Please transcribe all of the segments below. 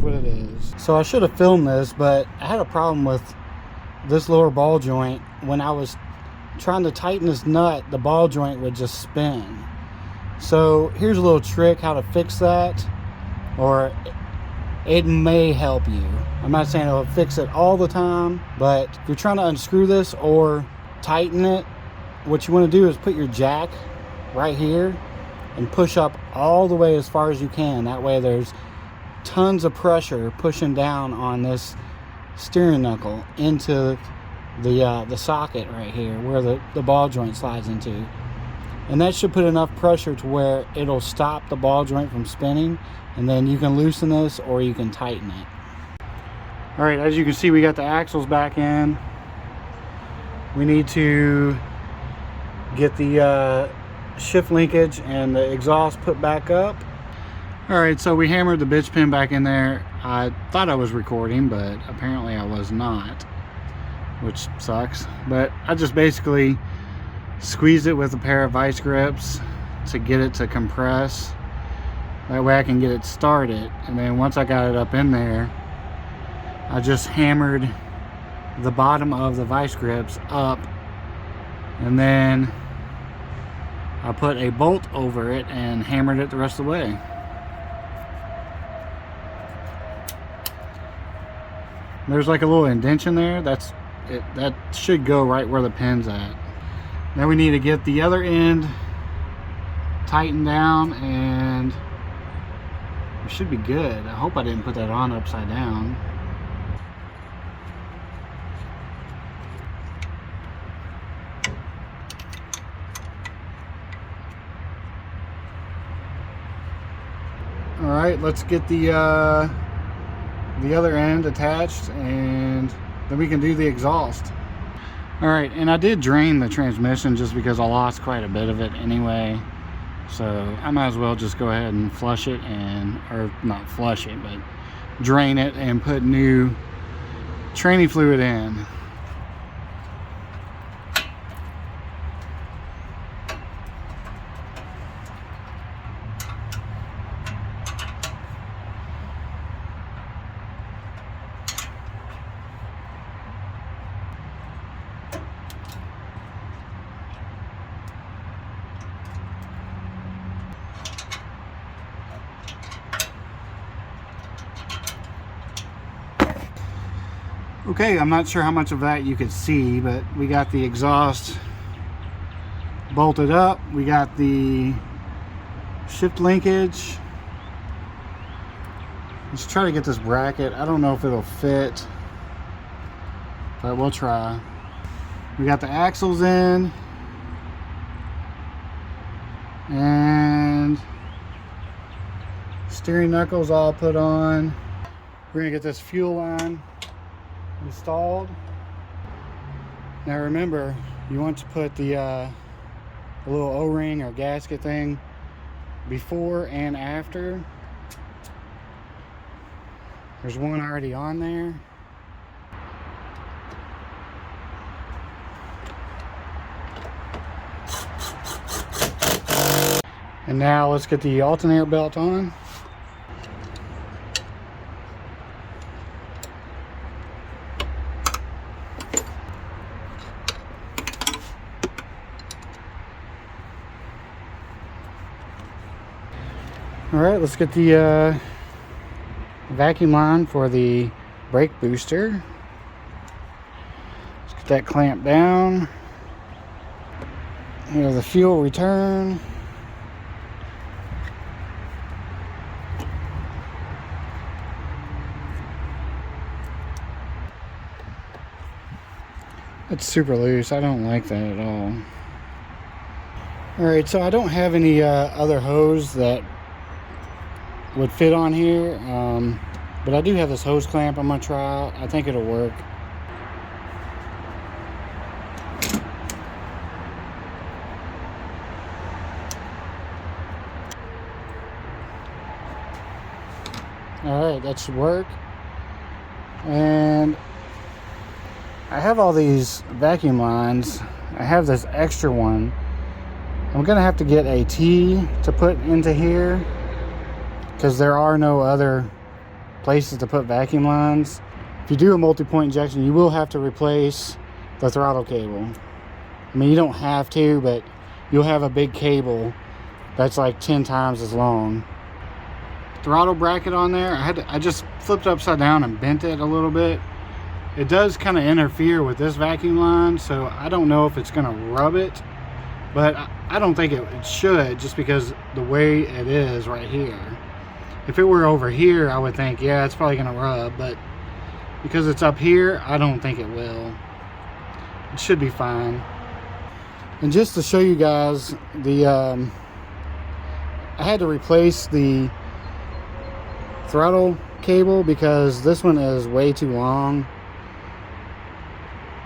what it is. So I should have filmed this, but I had a problem with this lower ball joint. When I was trying to tighten this nut, the ball joint would just spin. So here's a little trick how to fix that, or it may help you. I'm not saying it'll fix it all the time, but if you're trying to unscrew this or tighten it, what you want to do is put your jack right here and push up all the way as far as you can. That way there's tons of pressure pushing down on this steering knuckle into the socket right here where the ball joint slides into. And that should put enough pressure to where it'll stop the ball joint from spinning, and then you can loosen this or you can tighten it. All right, as you can see, we got the axles back in. We need to get the shift linkage and the exhaust put back up. All right, so we hammered the bitch pin back in there. I thought I was recording, but apparently I was not, which sucks. But I just basically squeezed it with a pair of vice grips to get it to compress. That way I can get it started. And then once I got it up in there, I just hammered the bottom of the vice grips up, and then I put a bolt over it and hammered it the rest of the way. There's like a little indentation there. That's it. That should go right where the pin's at. Now we need to get the other end tightened down, and it should be good. I hope I didn't put that on upside down. All right, let's get the other end attached, and then we can do the exhaust. All right, and I did drain the transmission just because I lost quite a bit of it anyway. So I might as well just go ahead and flush it, or not flush it, but drain it and put new training fluid in. Okay, I'm not sure how much of that you could see, but we got the exhaust bolted up. We got the shift linkage. Let's try to get this bracket. I don't know if it'll fit, but we'll try. We got the axles in, and steering knuckles all put on. We're gonna get this fuel line installed. Now remember, you want to put the little O-ring or gasket thing before and after. There's one already on there. And now let's get the alternator belt on. All right, let's get the vacuum line for the brake booster. Let's get that clamped down. Here's the fuel return. It's super loose. I don't like that at all. All right, so I don't have any other hose that would fit on here, but I do have this hose clamp I'm gonna try out. I think it'll work. All right, that should work. And I have all these vacuum lines. I have this extra one. I'm gonna have to get a T to put into here, because there are no other places to put vacuum lines. If you do a multi-point injection, you will have to replace the throttle cable. I mean, you don't have to, but you'll have a big cable that's like 10 times as long. Throttle bracket on there, I just flipped it upside down and bent it a little bit. It does kind of interfere with this vacuum line, so I don't know if it's going to rub it, but I don't think it should, just because the way it is right here. If it were over here, I would think, yeah, it's probably going to rub, but because it's up here, I don't think it will. It should be fine. And just to show you guys, I had to replace the throttle cable because this one is way too long.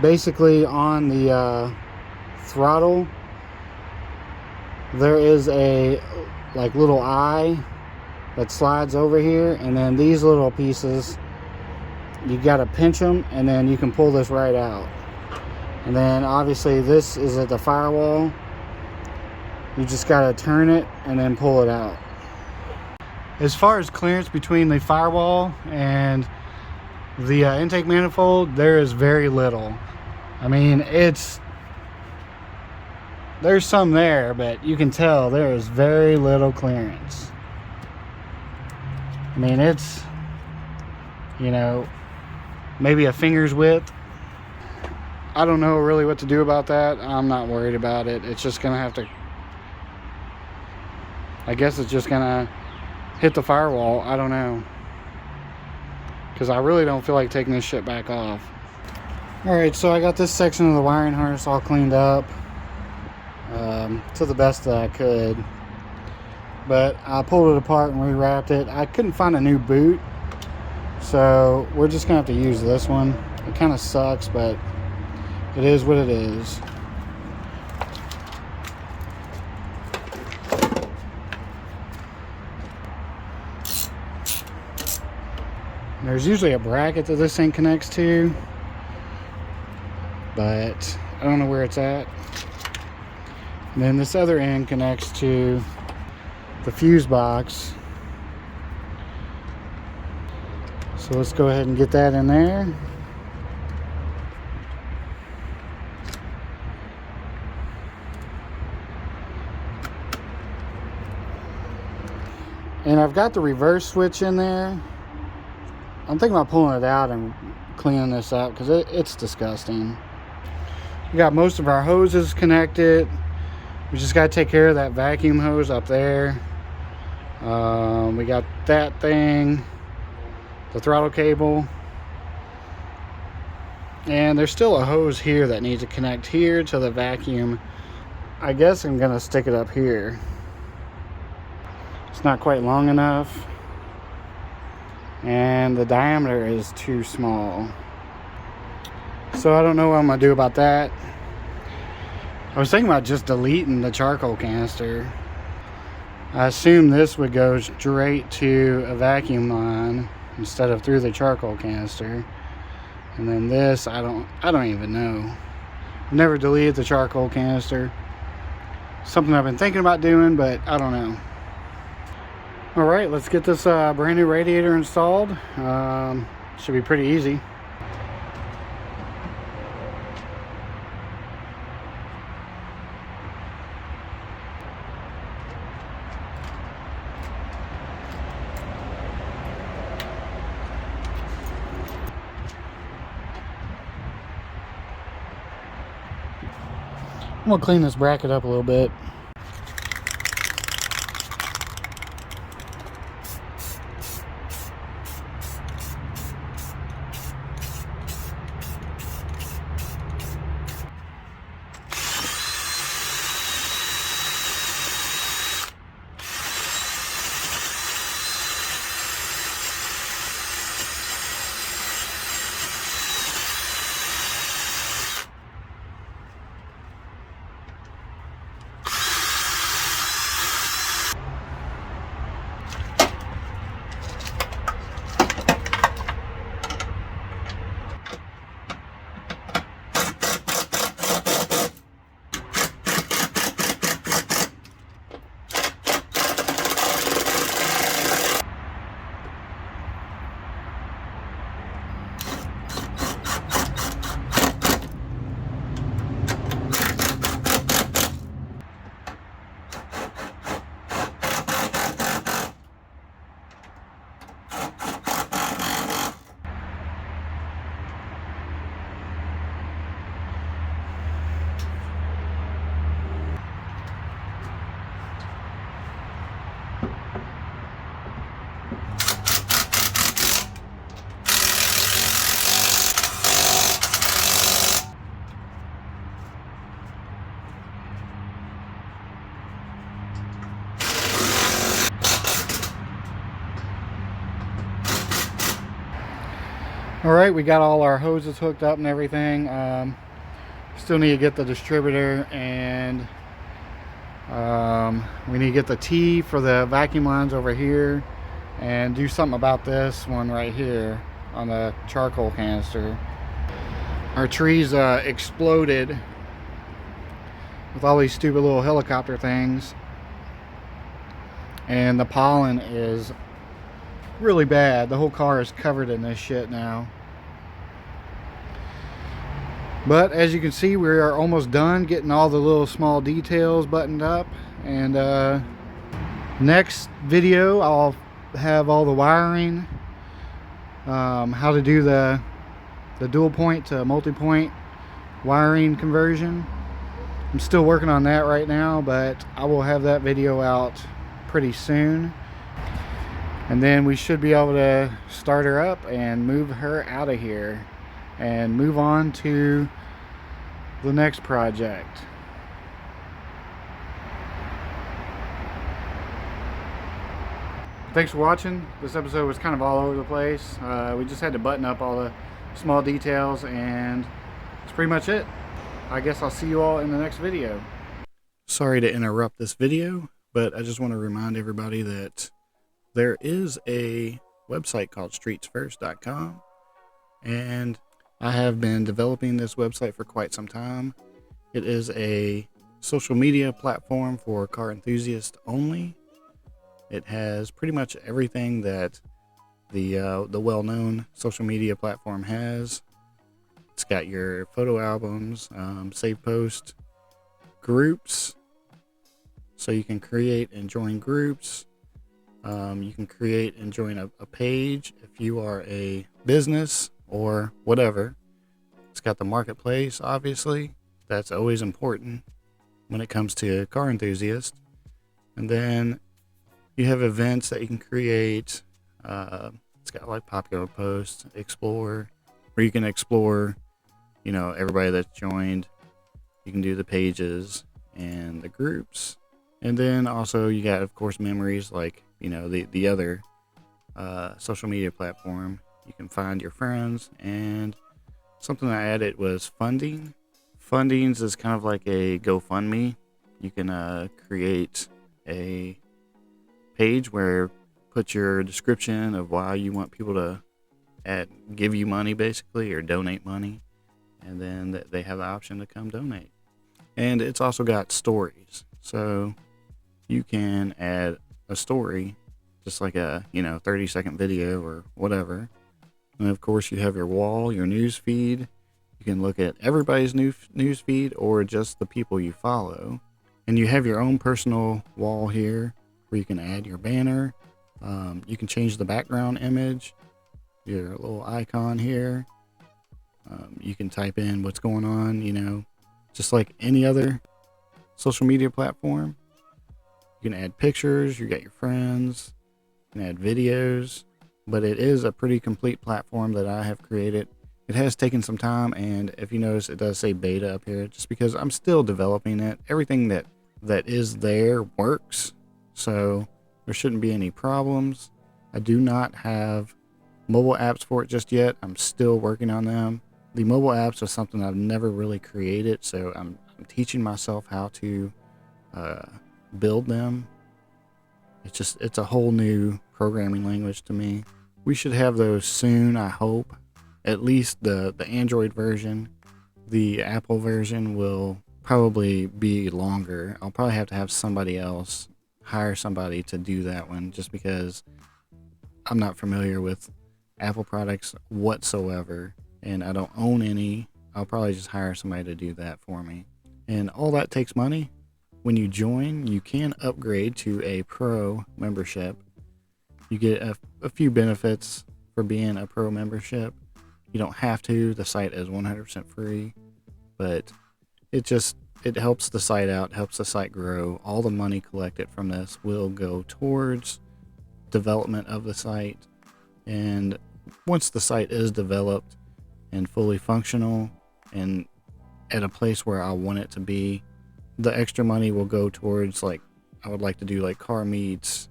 Basically, on the throttle, there is a like little eye that slides over here, and then these little pieces, you got to pinch them, and then you can pull this right out. And then obviously this is at the firewall. You just got to turn it and then pull it out. As far as clearance between the firewall and the intake manifold, there is very little. I mean, there's some there, but you can tell there is very little clearance. I mean, it's, you know, maybe a finger's width. I don't know really what to do about that. I'm not worried about it. It's just gonna have to, I guess it's just gonna hit the firewall. I don't know, because I really don't feel like taking this shit back off. Alright, so I got this section of the wiring harness all cleaned up to the best that I could, but I pulled it apart and rewrapped it. I couldn't find a new boot, so we're just gonna have to use this one. It kind of sucks, but it is what it is. There's usually a bracket that this thing connects to, but I don't know where it's at. And then this other end connects to the fuse box. So let's go ahead and get that in there. And I've got the reverse switch in there. I'm thinking about pulling it out and cleaning this up because it's disgusting. We got most of our hoses connected. We just got to take care of that vacuum hose up there. We got that thing, the throttle cable. And there's still a hose here that needs to connect here to the vacuum. I guess I'm going to stick it up here. It's not quite long enough, and the diameter is too small, so I don't know what I'm gonna do about that. I was thinking about just deleting the charcoal canister. I assume this would go straight to a vacuum line instead of through the charcoal canister, and then this, I don't even know. I've never deleted the charcoal canister. Something I've been thinking about doing, but I don't know. Alright, let's get this brand new radiator installed. Should be pretty easy. I'm going to clean this bracket up a little bit. All right, we got all our hoses hooked up and everything. Still need to get the distributor, and we need to get the T for the vacuum lines over here and do something about this one right here on the charcoal canister. Our trees exploded with all these stupid little helicopter things, and the pollen is really bad. The whole car is covered in this shit now. But as you can see, we are almost done getting all the little small details buttoned up, and next video I'll have all the wiring, how to do the dual point to multi-point wiring conversion. I'm still working on that right now, but I will have that video out pretty soon. And then we should be able to start her up and move her out of here and move on to the next project. Thanks for watching. This episode was kind of all over the place. We just had to button up all the small details, and that's pretty much it. I guess I'll see you all in the next video. Sorry to interrupt this video, but I just want to remind everybody that there is a website called streetsfirst.com, and I have been developing this website for quite some time. It is a social media platform for car enthusiasts only. It has pretty much everything that the well-known social media platform has. It's got your photo albums, save post, groups, so you can create and join groups. You can create and join a page if you are a business or whatever. It's got the marketplace, obviously. That's always important when it comes to car enthusiasts. And then you have events that you can create. It's got like popular posts, explore, where you can explore, you know, everybody that's joined. You can do the pages and the groups. And then also you got, of course, memories, like, you know, the other social media platform. You can find your friends, and something I added was funding. Fundings is kind of like a GoFundMe. You can create a page where put your description of why you want people to give you money, basically, or donate money, and then they have the option to come donate. And it's also got stories, so you can add a story, just like a 30-second video or whatever. And of course, you have your wall, your news feed. You can look at everybody's news feed or just the people you follow. And you have your own personal wall here where you can add your banner. You can change the background image, your little icon here. You can type in what's going on, just like any other social media platform. You can add pictures, you got your friends, you can add videos, but it is a pretty complete platform that I have created. It has taken some time, and if you notice, it does say beta up here, just because I'm still developing it. Everything that is there works, so there shouldn't be any problems. I do not have mobile apps for it just yet. I'm still working on them. The mobile apps are something I've never really created, so I'm teaching myself how to build them. It's a whole new programming language to me. We should have those soon, I hope. At least the Android version. The Apple version will probably be longer. I'll probably have to have somebody else, hire somebody to do that one, just because I'm not familiar with Apple products whatsoever, and I don't own any. I'll probably just hire somebody to do that for me. And all that takes money. When you join, you can upgrade to a pro membership. You get a few benefits for being a pro membership. You don't have to. The site is 100% free, but it helps the site out, helps the site grow. All the money collected from this will go towards development of the site. And once the site is developed and fully functional and at a place where I want it to be, the extra money will go towards, like, I would like to do like car meets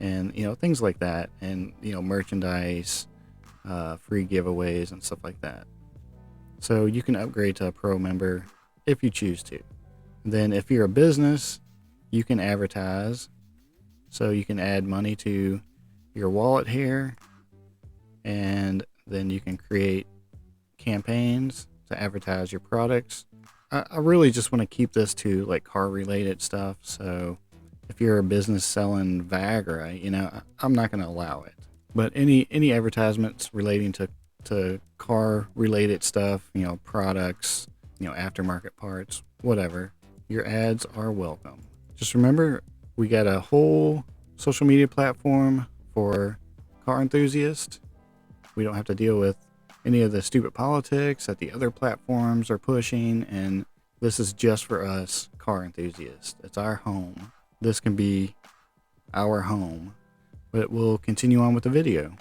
and things like that, and merchandise, free giveaways and stuff like that. So you can upgrade to a pro member if you choose to. Then if you're a business, you can advertise. So you can add money to your wallet here, and then you can create campaigns to advertise your products. I really just want to keep this to like car related stuff. So if you're a business selling Viagra, you know, I'm not going to allow it. But any advertisements relating to car related stuff, you know, products, you know, aftermarket parts, whatever, your ads are welcome. Just remember, we got a whole social media platform for car enthusiasts. We don't have to deal with any of the stupid politics that the other platforms are pushing, and this is just for us car enthusiasts. It's our home. This can be our home. But we'll continue on with the video.